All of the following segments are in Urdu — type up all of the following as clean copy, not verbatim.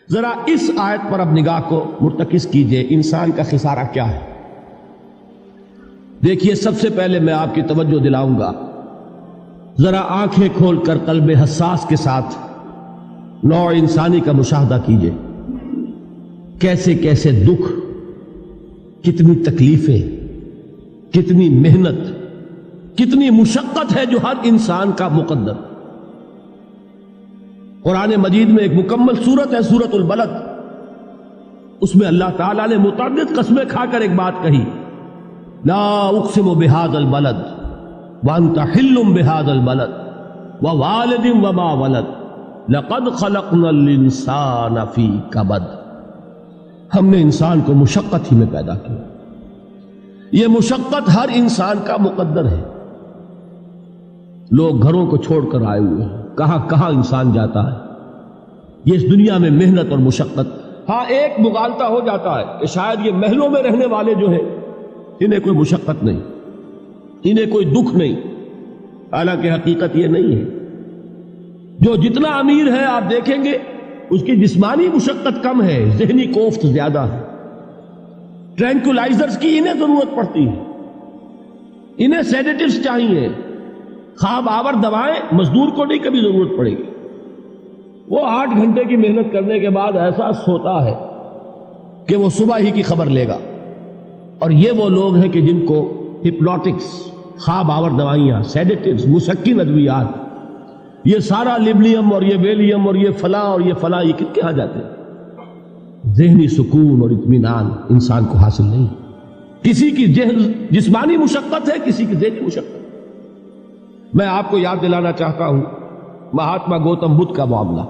ذرا اس آیت پر اب نگاہ کو مرتکز کیجئے، انسان کا خسارہ کیا ہے؟ دیکھیے، سب سے پہلے میں آپ کی توجہ دلاؤں گا، ذرا آنکھیں کھول کر قلب حساس کے ساتھ نوع انسانی کا مشاہدہ کیجئے، کیسے کیسے دکھ، کتنی تکلیفیں، کتنی محنت، کتنی مشقت ہے جو ہر انسان کا مقدر۔ قرآن مجید میں ایک مکمل سورت ہے، سورت البلد، اس میں اللہ تعالیٰ نے متعدد قسمیں کھا کر ایک بات کہی، لا اقسم بہذا البلد وانت حل بہذا البلد ووالد وما ولد لقد خلقنا الانسان فی کبد۔ ہم نے انسان کو مشقت ہی میں پیدا کیا، یہ مشقت ہر انسان کا مقدر ہے۔ لوگ گھروں کو چھوڑ کر آئے ہوئے ہیں، کہاں کہاں انسان جاتا ہے، یہ اس دنیا میں محنت اور مشقت۔ ہاں، ایک مغالطہ ہو جاتا ہے کہ شاید یہ محلوں میں رہنے والے جو ہیں انہیں کوئی مشقت نہیں، انہیں کوئی دکھ نہیں، حالانکہ حقیقت یہ نہیں ہے۔ جو جتنا امیر ہے آپ دیکھیں گے اس کی جسمانی مشقت کم ہے، ذہنی کوفت زیادہ ہے۔ ٹرینکولائزرز کی انہیں ضرورت پڑتی ہے، انہیں سیڈیٹیوز چاہیے، خواب آور دوائیں مزدور کو نہیں کبھی ضرورت پڑے گی۔ وہ 8 گھنٹے کی محنت کرنے کے بعد احساس ہوتا ہے کہ وہ صبح ہی کی خبر لے گا۔ اور یہ وہ لوگ ہیں کہ جن کو ہپنوٹکس، خواب آور دوائیاں، سیڈیٹیوز، مسکن ادویات، یہ سارا لیبلیم اور یہ ویلیم اور یہ فلاں اور یہ فلاں، یہ کہاں جاتے ہیں؟ ذہنی سکون اور اطمینان انسان کو حاصل نہیں۔ کسی کی جسمانی مشقت ہے، کسی کی ذہنی مشقت۔ میں آپ کو یاد دلانا چاہتا ہوں مہاتما گوتم بدھ کا معاملہ۔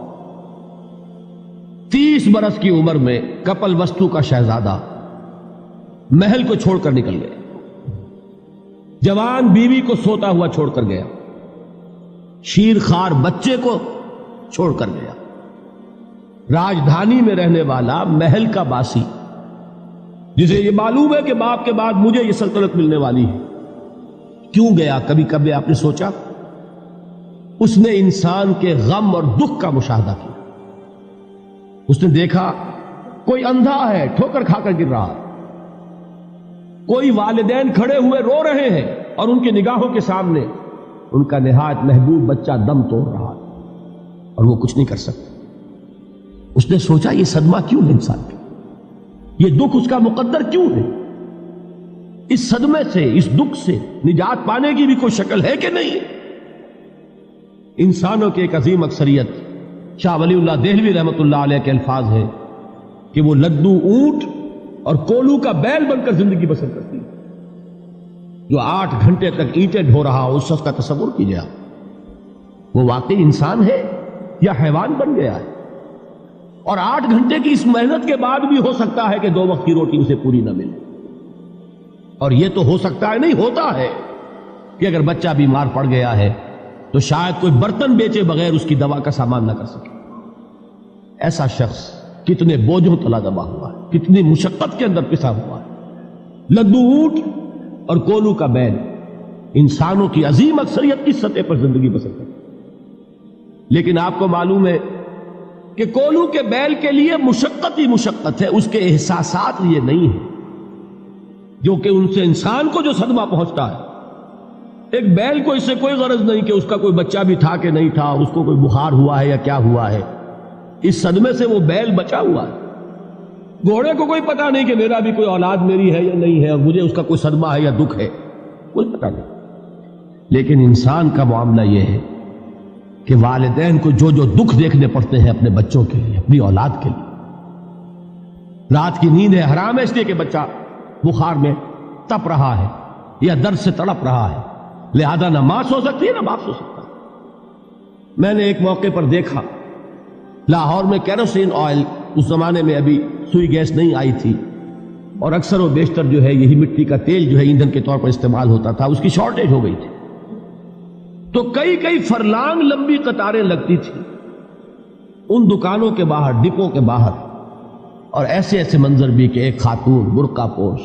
30 برس کی عمر میں کپل وستو کا شہزادہ محل کو چھوڑ کر نکل گیا، جوان بیوی کو سوتا ہوا چھوڑ کر گیا، شیر خوار بچے کو چھوڑ کر گیا، راجدھانی میں رہنے والا محل کا باسی، جسے یہ معلوم ہے کہ باپ کے بعد مجھے یہ سلطنت ملنے والی ہے، کیوں گیا؟ کبھی کبھی آپ نے سوچا؟ اس نے انسان کے غم اور دکھ کا مشاہدہ کیا۔ اس نے دیکھا کوئی اندھا ہے، ٹھوکر کھا کر گر رہا ہے، کوئی والدین کھڑے ہوئے رو رہے ہیں اور ان کی نگاہوں کے سامنے ان کا نہایت محبوب بچہ دم توڑ رہا ہے اور وہ کچھ نہیں کر سکتا۔ اس نے سوچا یہ صدمہ کیوں ہے انسان کا، یہ دکھ اس کا مقدر کیوں ہے؟ اس صدمے سے، اس دکھ سے نجات پانے کی بھی کوئی شکل ہے کہ نہیں؟ انسانوں کی ایک عظیم اکثریت، شاہ ولی اللہ دہلوی رحمۃ اللہ علیہ کے الفاظ ہیں کہ وہ لدو اونٹ اور کولو کا بیل بن کر زندگی بسر کرتی ہے۔ جو 8 گھنٹے تک اینٹیں ڈھو رہا ہو، اس شخص کا تصور کیجیے آپ، وہ واقعی انسان ہے یا حیوان بن گیا ہے؟ اور 8 گھنٹے کی اس محنت کے بعد بھی ہو سکتا ہے کہ 2 وقت کی روٹی اسے پوری نہ ملے۔ اور یہ تو ہو سکتا ہے، نہیں ہوتا ہے کہ اگر بچہ بیمار پڑ گیا ہے تو شاید کوئی برتن بیچے بغیر اس کی دوا کا سامان نہ کر سکے۔ ایسا شخص کتنے بوجھوں تلا دبا ہوا ہے، کتنی مشقت کے اندر پسا ہوا ہے۔ لدو اونٹ اور کولو کا بیل، انسانوں کی عظیم اکثریت اس سطح پر زندگی بسر کرتی ہے۔ لیکن آپ کو معلوم ہے کہ کولو کے بیل کے لیے مشقت ہی مشقت ہے، اس کے احساسات یہ نہیں ہیں جو کہ ان سے انسان کو جو صدمہ پہنچتا ہے۔ ایک بیل کو اس سے کوئی غرض نہیں کہ اس کا کوئی بچہ بھی تھا کہ نہیں تھا، اس کو کوئی بخار ہوا ہے یا کیا ہوا ہے، اس صدمے سے وہ بیل بچا ہوا ہے۔ گھوڑے کو کوئی پتہ نہیں کہ میرا بھی کوئی اولاد میری ہے یا نہیں ہے، اور مجھے اس کا کوئی صدمہ ہے یا دکھ ہے، کوئی پتہ نہیں۔ لیکن انسان کا معاملہ یہ ہے کہ والدین کو جو جو دکھ دیکھنے پڑتے ہیں اپنے بچوں کے لیے، اپنی اولاد کے لیے۔ رات کی نیند ہے حرام ہے اس لیے کہ بچہ بخار میں تپ رہا ہے یا درد سے تڑپ رہا ہے، لہذا نہ ماں سو سکتی ہے نہ باپ سو سکتا۔ میں نے ایک موقع پر دیکھا، لاہور میں کیروسین آئل، اس زمانے میں ابھی سوئی گیس نہیں آئی تھی، اور اکثر و بیشتر جو ہے یہی مٹی کا تیل جو ہے ایندھن کے طور پر استعمال ہوتا تھا، اس کی شارٹیج ہو گئی تھی۔ تو کئی فرلانگ لمبی قطاریں لگتی تھی ان دکانوں کے باہر، ڈپوں کے باہر، اور ایسے ایسے منظر بھی کہ ایک خاتون برقع پوش،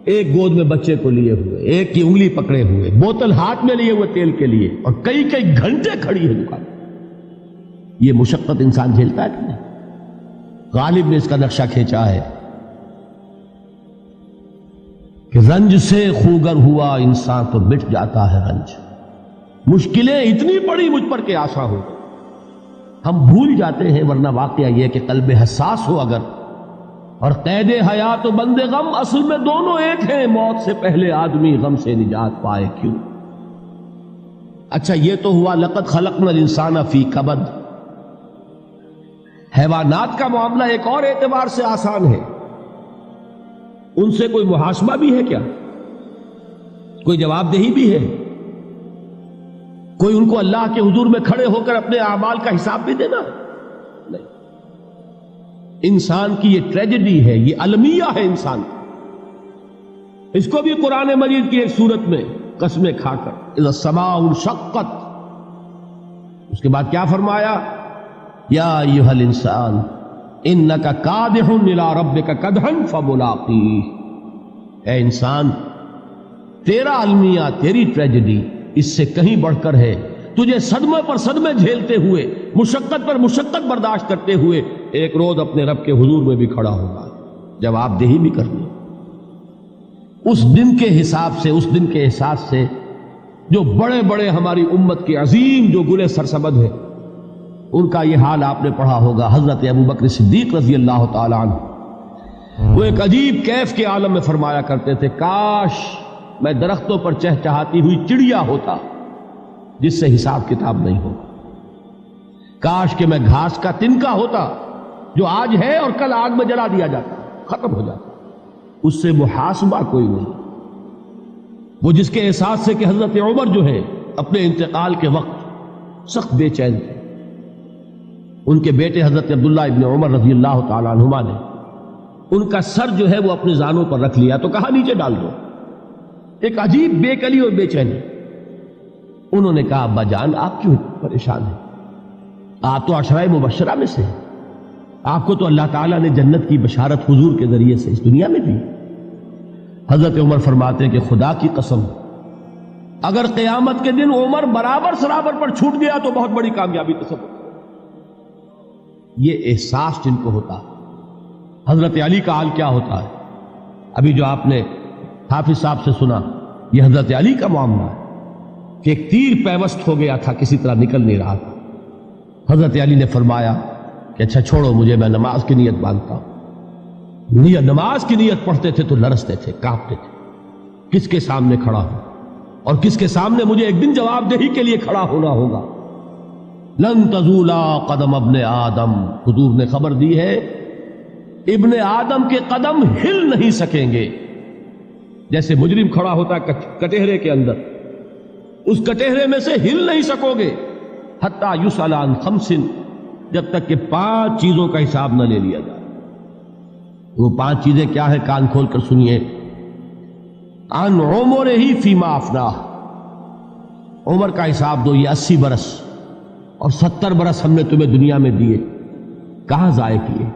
ایک گود میں بچے کو لیے ہوئے، ایک کی انگلی پکڑے ہوئے، بوتل ہاتھ میں لیے ہوئے تیل کے لیے، اور کئی گھنٹے کھڑی ہے دکان۔ یہ مشقت انسان جھیلتا ہے کہ نہیں؟ غالب نے اس کا نقشہ کھینچا ہے کہ رنج سے خوگر ہوا انسان تو مٹ جاتا ہے رنج. مشکلیں اتنی پڑی مجھ پر کہ آسا ہو. ہم بھول جاتے ہیں، ورنہ واقعہ یہ کہ قلب حساس ہو اگر اور قید حیات و بند غم اصل میں دونوں ایک ہیں. موت سے پہلے آدمی غم سے نجات پائے کیوں؟ اچھا یہ تو ہوا لقد خلقنا الانسان فی کبد. حیوانات کا معاملہ ایک اور اعتبار سے آسان ہے. ان سے کوئی محاسبہ بھی ہے کیا؟ کوئی جواب دہی بھی ہے؟ کوئی ان کو اللہ کے حضور میں کھڑے ہو کر اپنے اعمال کا حساب بھی دینا؟ نہیں. انسان کی یہ ٹریجڈی ہے، یہ المیہ ہے انسان. اس کو بھی قرآن مجید کی ایک سورت میں قسمیں کھا کر اذا السماء انشقت، اس کے بعد کیا فرمایا؟ یا ایھا الانسان انک کادح الی ربک کدحا فملاقیہ. اے انسان، تیرا المیہ، تیری ٹریجڈی اس سے کہیں بڑھ کر ہے. تجھے صدمے پر صدمے جھیلتے ہوئے، مشقت پر مشقت برداشت کرتے ہوئے ایک روز اپنے رب کے حضور میں بھی کھڑا ہوگا، جواب دہی بھی کرنی. اس دن کے حساب سے، اس دن کے احساس سے جو بڑے بڑے ہماری امت کے عظیم جو گلے سرسبد ہیں، ان کا یہ حال آپ نے پڑھا ہوگا. حضرت ابوبکر صدیق رضی اللہ تعالی عنہ وہ ایک عجیب کیف کے عالم میں فرمایا کرتے تھے، کاش میں درختوں پر چہچہاتی ہوئی چڑیا ہوتا جس سے حساب کتاب نہیں ہوگا. کاش کہ میں گھاس کا تنکا ہوتا جو آج ہے اور کل آگ میں جلا دیا جاتا، ختم ہو جاتا، اس سے محاسبہ کوئی نہیں. وہ جس کے احساس سے کہ حضرت عمر جو ہے اپنے انتقال کے وقت سخت بے چین تھے. ان کے بیٹے حضرت عبداللہ ابن عمر رضی اللہ تعالی عنہما نے ان کا سر جو ہے وہ اپنے زانوں پر رکھ لیا تو کہا نیچے ڈال دو. ایک عجیب بے کلی اور بے چینی. انہوں نے کہا ابا جان آپ کیوں پریشان ہیں؟ آپ تو عشرہ مبشرہ میں سے ہیں. آپ کو تو اللہ تعالیٰ نے جنت کی بشارت حضور کے ذریعے سے اس دنیا میں دی. حضرت عمر فرماتے ہیں کہ خدا کی قسم اگر قیامت کے دن عمر برابر سرابر پر چھوٹ گیا تو بہت بڑی کامیابی تصور. یہ احساس جن کو ہوتا ہے. حضرت علی کا حال کیا ہوتا ہے؟ ابھی جو آپ نے حافظ صاحب سے سنا، یہ حضرت علی کا معاملہ ہے کہ ایک تیر پیوست ہو گیا تھا، کسی طرح نکل نہیں رہا تھا. حضرت علی نے فرمایا کہ اچھا چھوڑو مجھے، میں نماز کی نیت باندھتا ہوں. نماز کی نیت پڑھتے تھے تو لرزتے تھے، کانپتے تھے. کس کے سامنے کھڑا ہوں اور کس کے سامنے مجھے ایک دن جواب دہی کے لیے کھڑا ہونا ہوگا. لن تزولا قدم ابن آدم، حضور نے خبر دی ہے ابن آدم کے قدم ہل نہیں سکیں گے. جیسے مجرم کھڑا ہوتا ہے کٹہرے کے اندر، اس کٹہرے میں سے ہل نہیں سکو گے حتی یسأل عن خمس، جب تک کہ 5 چیزوں کا حساب نہ لے لیا جائے. وہ 5 چیزیں کیا ہے؟ کان کھول کر سنیے. عن عمرہ فیما افناہ، عمر کا حساب دو. یہ 80 برس اور 70 برس ہم نے تمہیں دنیا میں دیے، کہاں ضائع کیے؟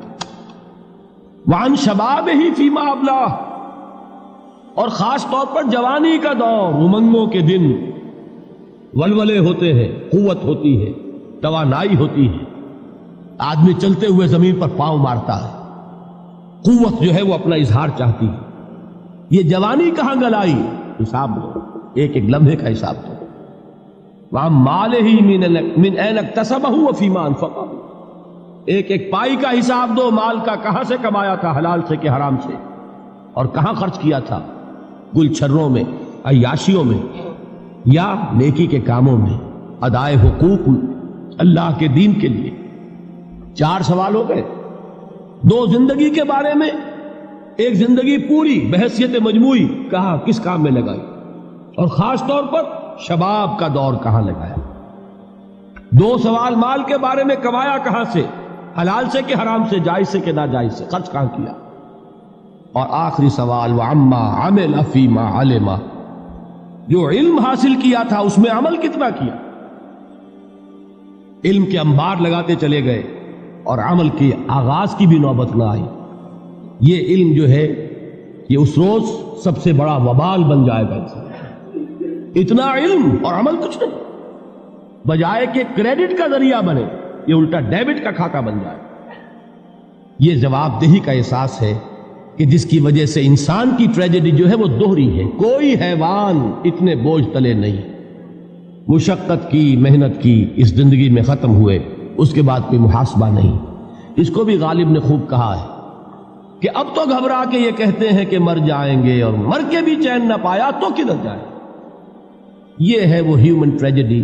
وعن شبابہ فیما ابلاہ، اور خاص طور پر جوانی کا دور، امنگوں کے دن، ولولے ہوتے ہیں، قوت ہوتی ہے، توانائی ہوتی ہے، آدمی چلتے ہوئے زمین پر پاؤں مارتا ہے، قوت جو ہے وہ اپنا اظہار چاہتی ہے. یہ جوانی کہاں گلائی؟ حساب دو، ایک ایک لمحے کا حساب دو. وہاں مالہ من این اکتسبہ وفیما انفقہ، ایک ایک پائی کا حساب دو. مال کا کہاں سے کمایا تھا، حلال سے کہ حرام سے، اور کہاں خرچ کیا تھا، گل چھروں میں، عیاشیوں میں، یا نیکی کے کاموں میں، ادائے حقوق اللہ کے دین کے لیے. 4 سوال ہو گئے. 2 زندگی کے بارے میں، ایک زندگی پوری بحیثیت مجموعی کہاں کس کام میں لگائی، اور خاص طور پر شباب کا دور کہاں لگایا. 2 سوال مال کے بارے میں، کمایا کہاں سے، حلال سے کہ حرام سے، جائز سے کہ ناجائز سے، خرچ کہاں کیا. اور آخری سوال وعما عمل فیما علم، جو علم حاصل کیا تھا اس میں عمل کتنا کیا. علم کے انبار لگاتے چلے گئے اور عمل کے آغاز کی بھی نوبت نہ آئی. یہ علم جو ہے یہ اس روز سب سے بڑا وبال بن جائے گا. اتنا علم اور عمل کچھ نہیں، بجائے کہ کریڈٹ کا ذریعہ بنے یہ الٹا ڈیبٹ کا کھاتا بن جائے. یہ جواب دہی کا احساس ہے کہ جس کی وجہ سے انسان کی ٹریجڈی جو ہے وہ دوہری ہے. کوئی حیوان اتنے بوجھ تلے نہیں. مشقت کی، محنت کی، اس زندگی میں ختم ہوئے، اس کے بعد کوئی محاسبہ نہیں. اس کو بھی غالب نے خوب کہا ہے کہ اب تو گھبرا کے یہ کہتے ہیں کہ مر جائیں گے، اور مر کے بھی چین نہ پایا تو کدھر جائیں. یہ ہے وہ ہیومن ٹریجڈی